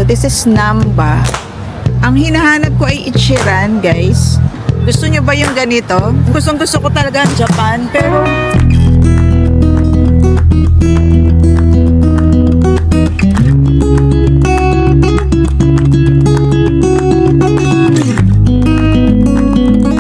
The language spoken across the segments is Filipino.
So this is Namba. Ang hinahanap ko ay Ichiran, guys. Gusto nyo ba yung ganito? Gusto ko talaga ang Japan, pero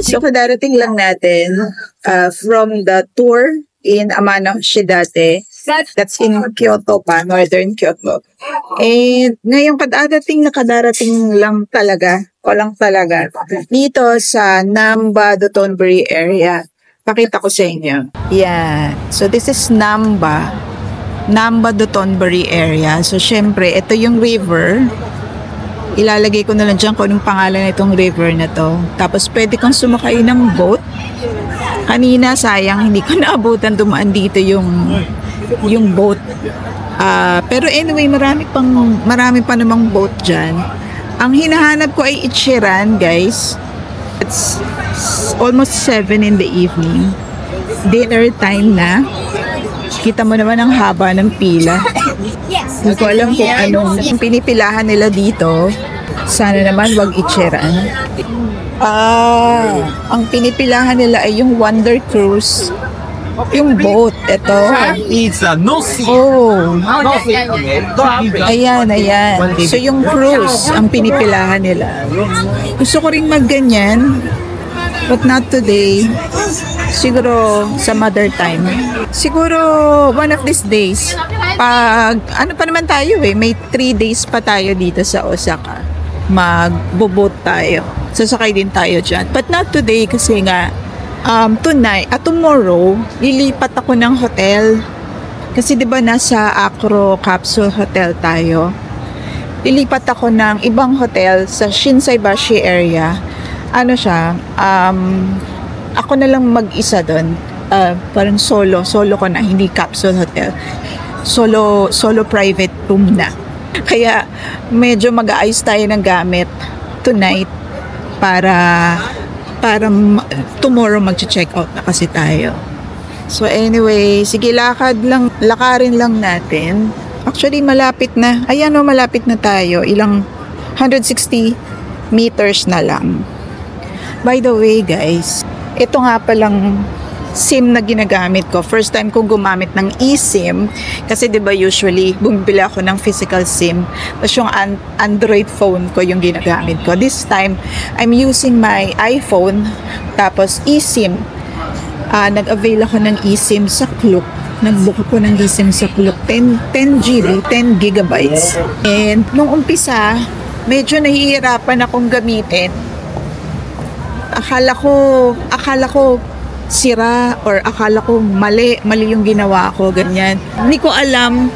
so kadarating lang natin from the tour in Amano Shiodate. That's in Kyoto pa, northern Kyoto. And ngayong kadarating lang talaga, dito sa Namba Dotonbori area. Pakita ko sa inyo. Yeah. So this is Namba Dotonbori area. So syempre, ito yung river. Ilalagay ko na lang dyan kung anong pangalan nitong river na to. Tapos pwede kang sumakay ng boat. Kanina, sayang, hindi ko naabutan dumaan dito yung boat. Pero anyway, marami pa namang boat dyan. Ang hinahanap ko ay Ichiran, guys. It's almost 7 in the evening. Dinner time na. Kita mo naman ang haba ng pila. Hindi ko alam kung anong pinipilahan nila dito. Sana naman wag Ichiran. Ang pinipilahan nila ay yung Wonder Cruise. Yung boat, ito. Oh. Ayan. So yung cruise, ang pinipilahan nila. Gusto ko rin magganyan, but not today. Siguro sa mother time. Siguro one of these days. Pag, ano pa naman tayo may 3 days pa tayo dito sa Osaka. Magbobot tayo. Sasakay din tayo dyan. But not today kasi nga, tomorrow, lilipat ako ng hotel. Kasi 'di ba nasa Acro Capsule Hotel tayo. Lilipat ako ng ibang hotel sa Shinsaibashi area. Ano siya, ako na lang mag-isa doon. Parang solo ko na, hindi capsule hotel. Solo private room na. Kaya medyo mag-aayos tayo ng gamit tonight para tomorrow mag-check out na kasi tayo. So anyway, sige, lakarin lang natin. Actually, malapit na. Ayan o, malapit na tayo. Ilang 160 meters na lang. By the way, guys, ito nga palang SIM na ginagamit ko. First time kong gumamit ng eSIM. Kasi diba usually, bumibili ako ng physical SIM. Tapos yung Android phone ko yung ginagamit ko. This time, I'm using my iPhone. Tapos eSIM. Nag-avail ako ng eSIM sa Klook. Nag-book ako ng eSIM sa Klook. 10 GB, 10 gigabytes. And nung umpisa, medyo nahihirapan akong gamitin. Akala ko sira or akala ko mali yung ginawa ko, ganyan. Hindi ko alam.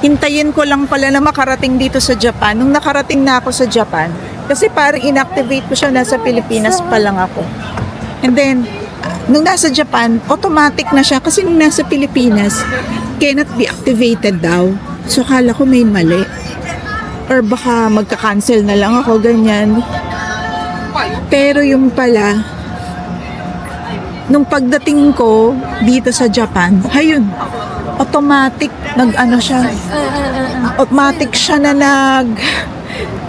Hintayin ko lang pala na makarating dito sa Japan. Nung nakarating na ako sa Japan, kasi parang inactivate ko siya, nasa Pilipinas pa lang ako. And then, nung nasa Japan, automatic na siya kasi nung nasa Pilipinas, cannot be activated daw. So, akala ko may mali. Or baka magka-cancel na lang ako, ganyan. Pero yung pala, nung pagdating ko dito sa Japan, ayun, automatic automatic siya na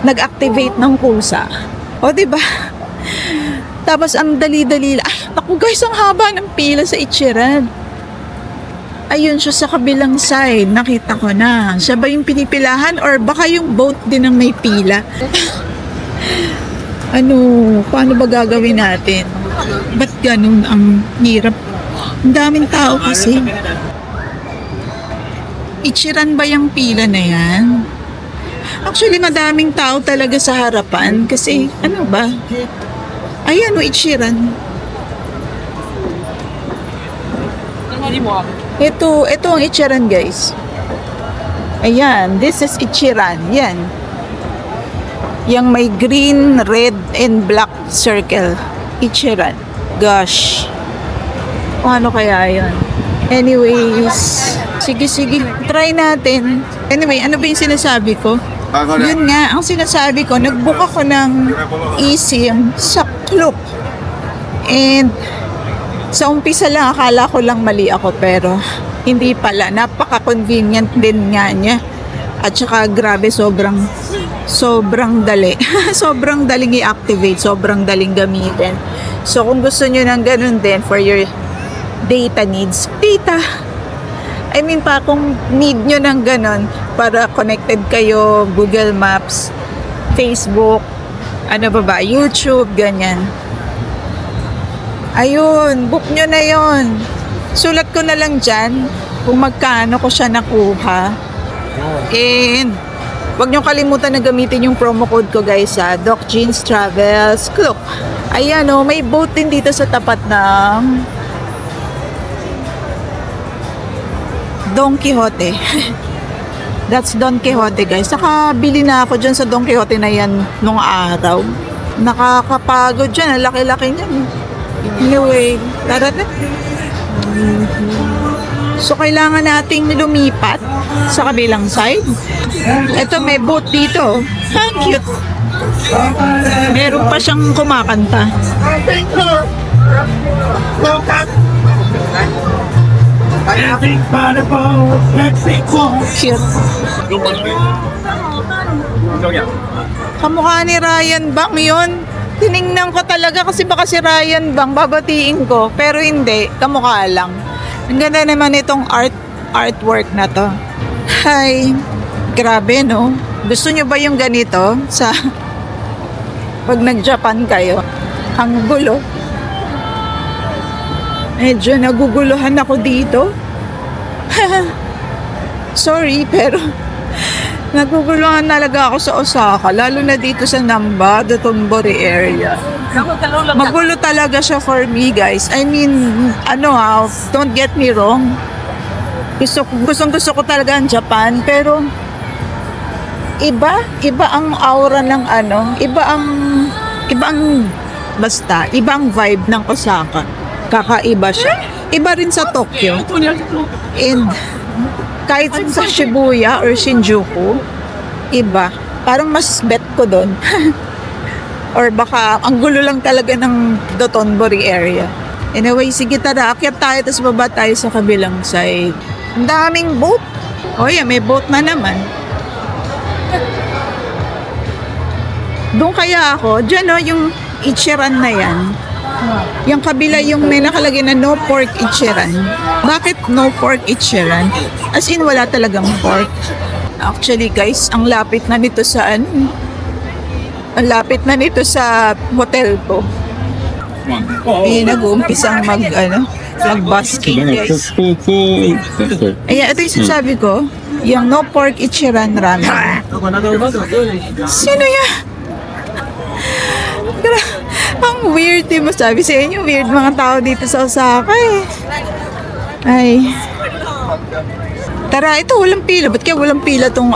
nag-activate ng kusa. O diba? Tapos ang dali-dali, ako guys, ang haba ng pila sa Ichiran. Ayun siya sa kabilang side, nakita ko na. Siya ba yung pinipilahan or baka yung boat din ang may pila? Paano ba gagawin natin? Ba't ganun ang hirap? Ang daming tao kasi. Ichiran ba yung pila na yan? Actually, madaming tao talaga sa harapan. Kasi, ayan Ichiran. Ito ang Ichiran, guys. Ayan, this is Ichiran. Yan. Yang may green, red, and black circle. Ichiran. Gosh. Ano kaya yun? Anyways, sige. Try natin. Anyway, ano ba yung sinasabi ko? Yun nga, ang sinasabi ko, nag-book ako ng eSIM sa Klook. And sa umpisa lang, akala ko lang mali ako, pero hindi pala. Napaka-convenient din nga niya. At saka grabe, sobrang dali. Sobrang daling i-activate, sobrang daling gamitin. So kung gusto nyo ng ganun din for your data needs, I mean pa, kung need nyo ng ganun para connected kayo, Google Maps, Facebook, ano ba, YouTube, ganyan. Ayun, book nyo na yon. Sulat ko na lang dyan kung magkano ko siya nakuha. And huwag nyo kalimutan na gamitin yung promo code ko guys sa Doc Jeans Travels. Look, ayan o, may boat din dito sa tapat ng Don Quixote. That's Don Quixote guys. Nakabili na ako dyan sa Don Quixote na yan nung araw. Nakakapagod dyan. Ang laki-laki niyan. Anyway, tara na. So, kailangan nating lumipat sa kabilang side. Ito, may boat dito. Ang cute. Meron pa siyang kumakanta. Cute. Kamukha ni Ryan Bang yun. Tiningnan ko talaga kasi baka si Ryan Bang babatiin ko. Pero hindi, kamukha lang. Ang ganda naman itong artwork na to. Hi. Grabe, no? Gusto nyo ba yung ganito sa pag nag-Japan kayo? Ang gulo. Medyo naguguluhan ako dito. Sorry, pero naguguluhan talaga ako sa Osaka. Lalo na dito sa Namba, Dotonbori area. Magulo talaga siya for me, guys. I mean, don't get me wrong. Gusto ko talaga ang Japan, pero iba ang aura ng iba ang vibe ng Osaka. Kakaiba siya. Iba rin sa Tokyo. And kahit sa Shibuya or Shinjuku, iba. Parang mas bet ko doon. Or baka ang gulo lang talaga ng Dotonbori area. Anyway, sige tara, akyat tayo tapos baba tayo sa kabilang side. Ang daming boat. Oh yeah, may boat na naman. Doon kaya ako, dyan yung Ichiran na yan. Yung kabila yung may nakalagay na no pork Ichiran. Bakit no pork Ichiran? As in, wala talagang pork. Actually guys, ang lapit na nito sa hotel ko. Nag-uumpisang mag-busking guys. Ayan, ito yung sasabi ko. Yung no pork Ichiran ramen. Sino yan? Ang weird, diba? Sabi sa inyo, weird mga tao dito sa Osaka eh. Ay. Tara, ito walang pila. Ba't kaya walang pila tong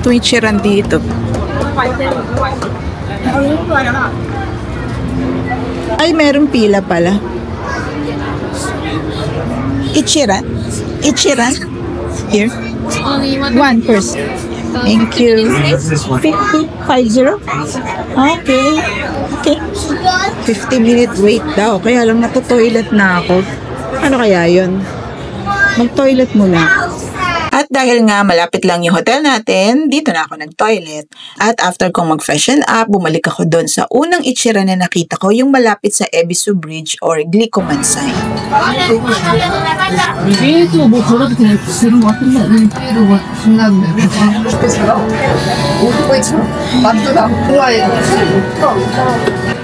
Ichiran dito? Ay, meron pila pala. Ichiran? Here. One person. Thank you. 50? Okay. 50-minute wait daw. Kaya lang nato-toilet na ako. Ano kaya yun? Mag-toilet muna. At dahil nga malapit lang yung hotel natin, dito na ako nag-toilet. At after kong mag-freshen up, bumalik ako doon sa unang Ichiran na nakita ko, yung malapit sa Ebisu Bridge or Glicomansai.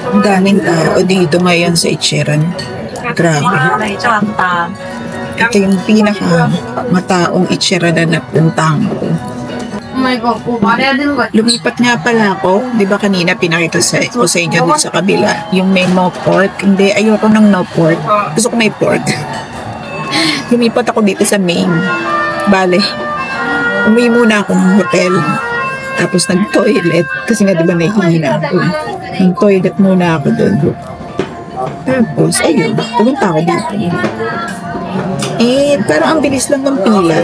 Ang daming tao dito ngayon sa Ichiran. Grabe. Ito yung pinaka-mataong Ichiran na napuntahan ko. Lumipat nga pala ako. Di ba kanina pinakita ko sa inyo dito sa kabila. Yung may no pork. Hindi, ayoko ng no pork. Gusto ko may pork. Lumipat ako dito sa main. Bale, umuwi muna ako ng hotel. Tapos nag-toilet. Kasi nga diba nahihina ako. Nag-toilet muna ako doon. Tapos, ayun. Pumunta ako dito. Pero ang bilis lang ng pila.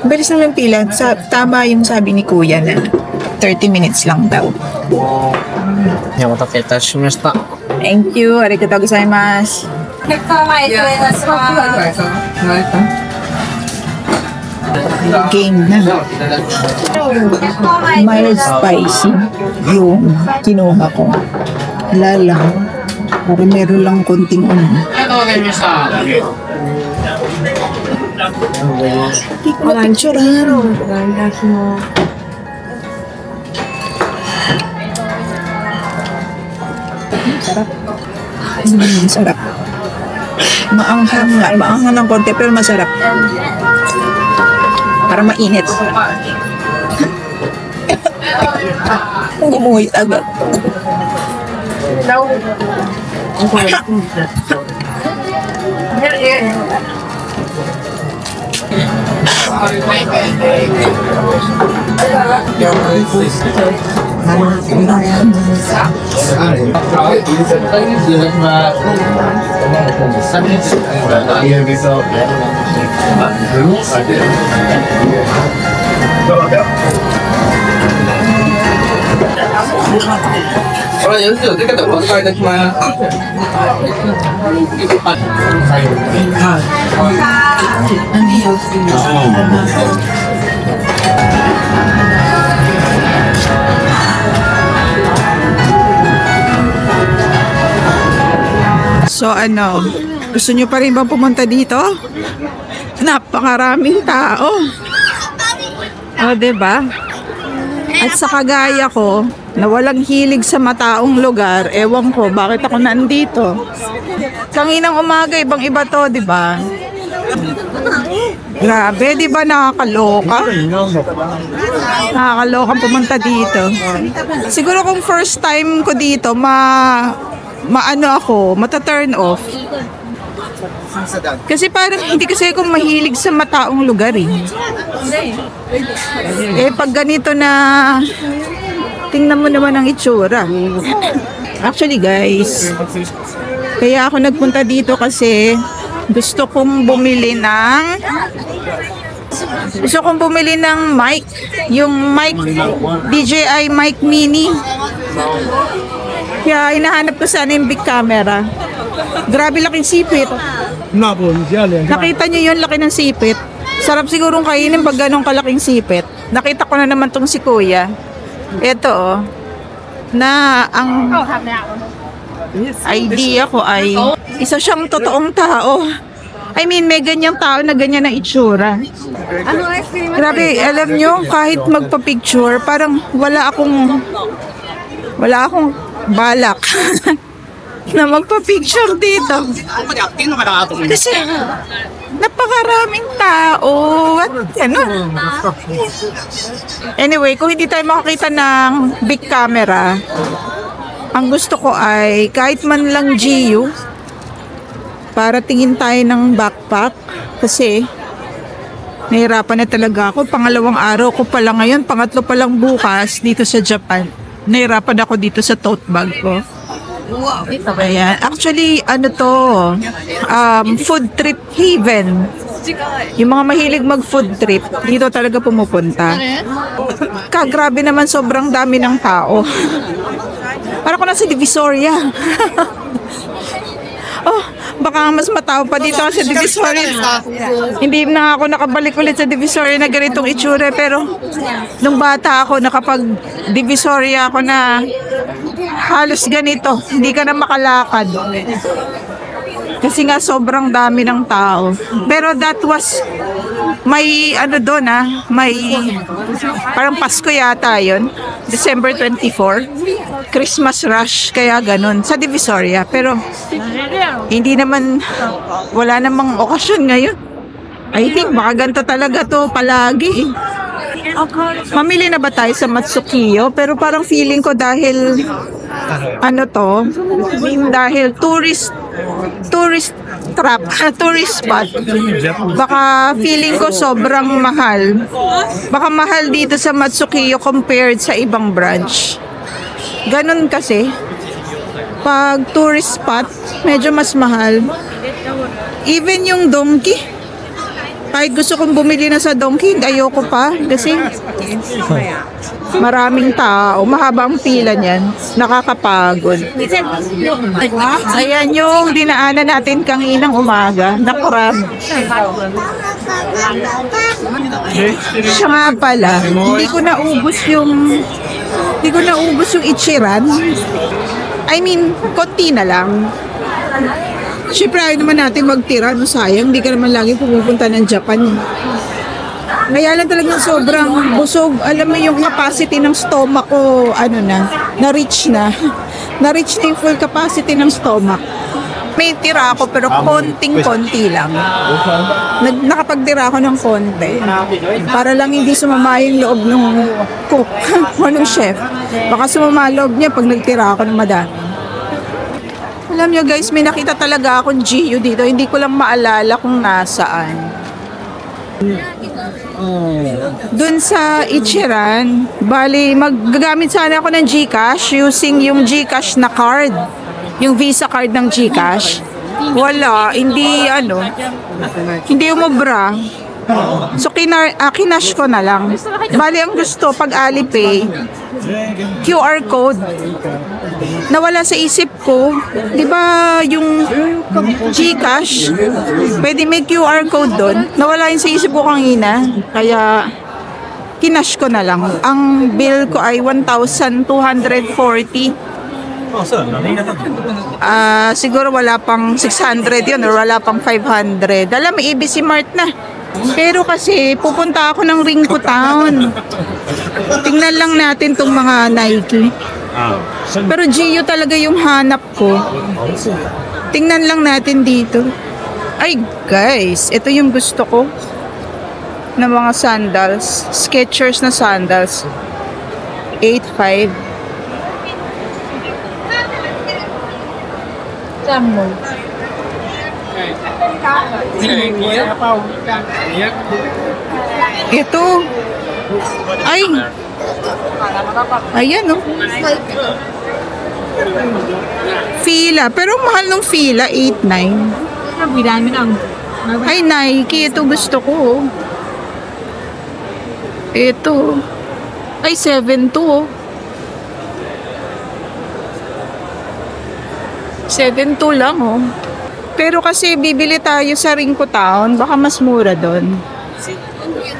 Ang bilis lang ng pila. Tama yung sabi ni Kuya na 30 minutes lang daw. Thank you. Arigatou gozaimasu. game na. Mild spicy yung kinuha ko. Wala lang. Para meron lang konting Hindi ko na-picturean. Sarap. Sarap. Maanghang nga. Maanghang ng konti pero masarap. Para mainit. Umuwi agad. So ano, gusto nyo pa rin bang pumunta dito? Napakaraming tao. O, diba? At sa kagaya ko, na walang hilig sa mataong lugar, ewan ko, bakit ako nandito? Kanginang umaga, ibang iba to, diba? Grabe, diba nakakaloka? Nakakaloka pumunta dito. Siguro kung first time ko dito, maano ako, mata-turn off. Kasi parang hindi kasi ako mahilig sa mataong lugar eh. Eh pag ganito na, tingnan mo naman ang itsura. Actually guys, kaya ako nagpunta dito kasi gusto kong bumili ng mic. Yung mic, DJI mic mini. Kaya hinahanap ko sana yung big camera. Grabe laking sipit. Nakita nyo yun, laki ng sipit. Sarap sigurong kainin pag ganong kalaking sipit. Nakita ko na naman tong si Kuya. Ito oh, na ang idea ko ay isa siyang totoong tao. I mean, may ganyang tao na ganyan ang itsura. Grabe, alam nyo, kahit magpa-picture, parang wala akong balak na magpa-picture dito. Kasi napakaraming tao. At ano? Anyway, kung hindi tayo makakita ng big camera, ang gusto ko ay kahit man lang GU para tingin tayo ng backpack kasi nahirapan na talaga ako. Pangalawang araw ko pala ngayon, pangatlo pa lang bukas dito sa Japan. Nahirapan ako dito sa tote bag ko. Wow, ito ba yan? Actually, ano to? Food trip haven. Yung mga mahilig mag-food trip, dito talaga pumupunta. Grabe naman, sobrang dami ng tao. Parang ko nasa Divisoria. Oh, baka mas matao pa dito sa Divisoria. Hindi na ako nakabalik ulit sa Divisoria na ganitong itsura. Pero nung bata ako, nakapag-Divisoria ako na halos ganito. Hindi ka na makalakad. Kasi nga sobrang dami ng tao. Pero that was, may ano doon may parang Pasko yata yun. December 24. Christmas rush, kaya ganun. Sa Divisoria. Pero hindi naman, wala namang okasyon ngayon. I think baka ganito talaga to palagi. Mamili na ba tayo sa Matsukiyo? Pero parang feeling ko dahil ano to, dahil tourist trap, tourist spot, baka feeling ko sobrang mahal. Baka mahal dito sa Matsukiyo compared sa ibang branch. Ganun kasi, pag tourist spot, medyo mas mahal. Even yung donkey, kahit gusto kong bumili na sa donkey, ayoko pa kasi Maraming tao. Mahaba ang pila niyan. Nakakapagod. Ayan yung dinaanan natin kanginang umaga. Nakurab. Siya nga pala, hindi ko naubos yung Ichiran. I mean, konti na lang. Siyempre, ayaw naman natin magtira. No, sayang, hindi ka naman lagi pumupunta ng Japan. Kaya lang talagang sobrang busog. Alam mo yung capacity ng stomach ko, na-reach na. Na-reach na yung full capacity ng stomach. May tira ako pero konting-konti lang. Nakapagtira ako ng konti. Para lang hindi sumama yung loob ng cook o ng chef. Baka sumama loob niya pag nagtira ako ng madami. Alam nyo guys, may nakita talaga akong Gio dito. Hindi ko lang maalala kung nasaan. Doon sa Ichiran, bali magagamit sana ako ng GCash using yung GCash na card. Yung Visa card ng GCash. Wala, hindi umubra. So kinash ko na lang. Bali ang gusto pag Alipay, QR code. Nawala sa isip ko, 'di ba yung GCash, pwede may QR code doon. Nawala yun sa isip ko kanina, kaya kinash ko na lang. Ang bill ko ay 1,240. Siguro wala pang 600 yun or wala pang 500. Alam, may ABC Mart na. Pero kasi pupunta ako ng Ringko Town. Tingnan lang natin tong mga Nike. Pero Gio talaga yung hanap ko. Tingnan lang natin dito. Ay guys, ito yung gusto ko na mga sandals. Skechers na sandals. 8.5. Ito. Ay. Ayan, no. Fila. Pero mahal nung Fila, 8.9. Ay, Nike. Ito gusto ko. Ito. Ay, 7.2. 7.2 lang, oh. Pero kasi bibili tayo sa Ringko Town, baka mas mura doon.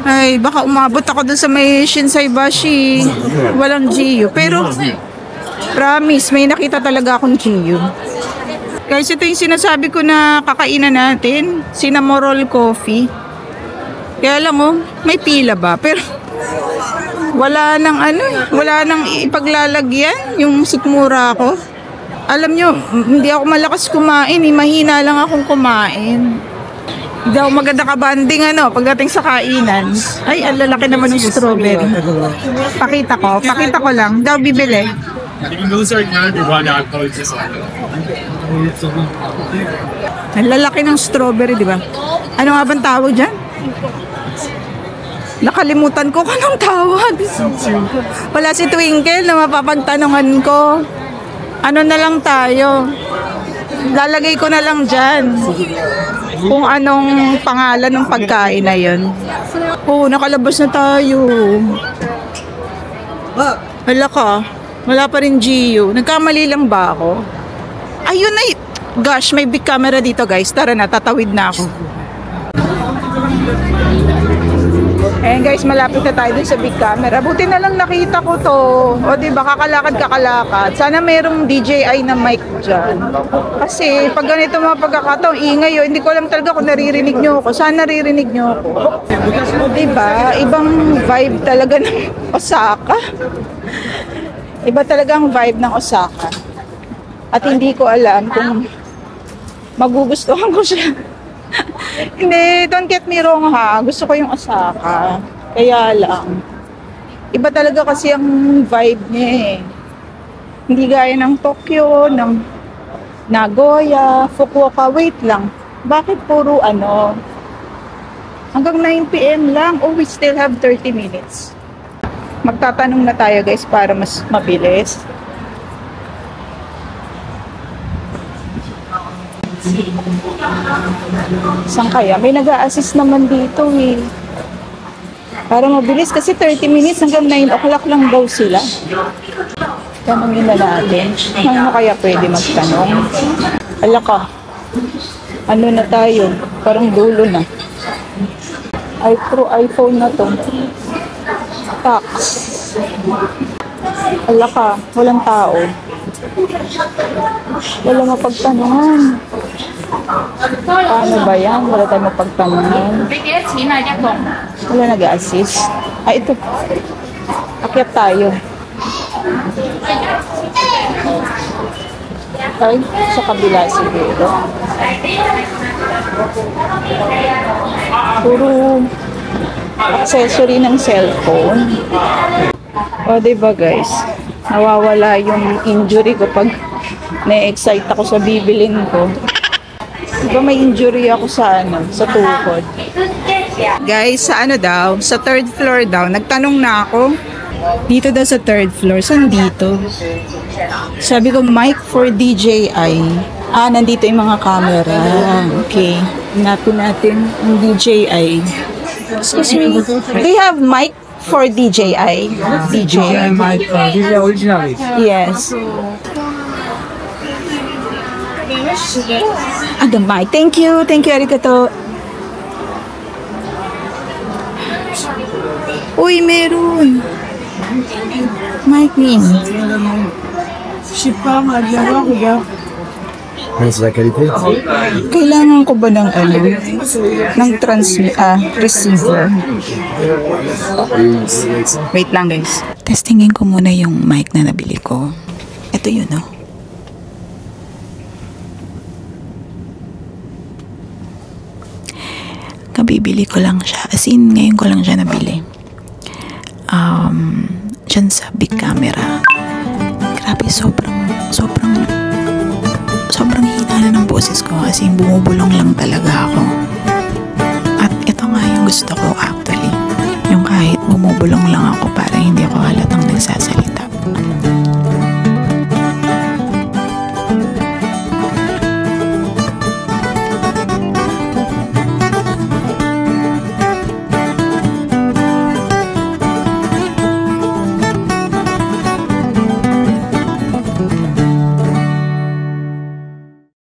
Ay, baka umabot ako doon sa may Shinsaibashi. Walang Gio. Pero, promise, may nakita talaga akong Gio. Guys, ito yung sinasabi ko na kakainan natin. Cinnamoroll coffee. Kaya lang, oh, may pila ba? Pero, wala nang ipaglalagyan yung sikmura ko. Alam nyo, hindi ako malakas kumain, mahina lang akong kumain. Hindi ako maganda kabanding pagdating sa kainan. Ay, ang lalaki naman ng strawberry. Pakita ko lang. Daw bibili. Ang lalaki ng strawberry, di ba? Ano nga bang tawag dyan? Nakalimutan ko kung anong tawag. Wala si Twinkle na mapapagtanungan ko. Ano na lang tayo? Lalagay ko na lang dyan kung anong pangalan ng pagkain na yun. Oo, nakalabas na tayo. Hala ka, wala pa rin Gio. Nagkamali lang ba ako? Ayun ay, gosh, may big camera dito guys. Tara na, tatawid na ako. Ayan guys, malapit na tayo dun sa big camera. Buti na lang nakita ko to. O diba, kakalakad. Sana merong DJI na mic dyan. Kasi pag ganito mga pagkakataon, ingay yun. Hindi ko alam talaga kung naririnig nyo ako. Sana naririnig nyo ako. Diba, ibang vibe talaga ng Osaka. Iba talaga ang vibe ng Osaka. At hindi ko alam kung magugustuhan ko siya. Hindi, don't get me wrong ha. Gusto ko yung Osaka. Kaya lang. Iba talaga kasi ang vibe niya eh. Hindi gaya ng Tokyo, ng Nagoya, Fukuoka. Wait lang. Bakit puro hanggang 9 PM lang. Oh, we still have 30 minutes. Magtatanong na tayo guys para mas mabilis. Saan kaya? May nag-a-assist naman dito eh. Para mabilis kasi 30 minutes hanggang 9 o'clock lang daw sila. Tanongin na natin. Ano kaya pwede magtanong? Ala ka. Ano na tayo? Parang dulo na. iPhone na to. Tax. Ala ka. Walang tao. Wala mapagtanungan. Paano ba yan? Wala tayong mapagtanungan. Wala nag-assist. Ito. Akyat tayo. Ay, sa kabila siguro. Puro accessory ng cellphone. O, diba guys? Nawawala yung injury ko pag na-excite ako sa bibilin ko. Diba may injury ako sa sa tuhod. Guys, sa daw? Sa third floor daw. Nagtanong na ako. Dito daw sa third floor. Saan dito? Sabi ko, mic for DJI. Nandito yung mga camera. Okay. Hanapin natin yung DJI. Excuse me. Do you have mic for DJI? DJI mic, DJI original. Yes. The mic. Thank you. Thank you, arigato. Uy, meron. Mic min. C'est la qualité. Kailangan ko ba ng ng receiver? Wait lang guys. Testingin ko muna yung mic na nabili ko. Ito yun, no? Kabibili ko lang siya. As in, ngayon ko lang siya nabili. Diyan sa big camera. Grabe, sobrang hina na ng boses ko kasi bumubulong lang talaga ako. At ito nga yung gusto ko actually. Yung kahit bumubulong lang ako para hindi ako halatang nagsasalita.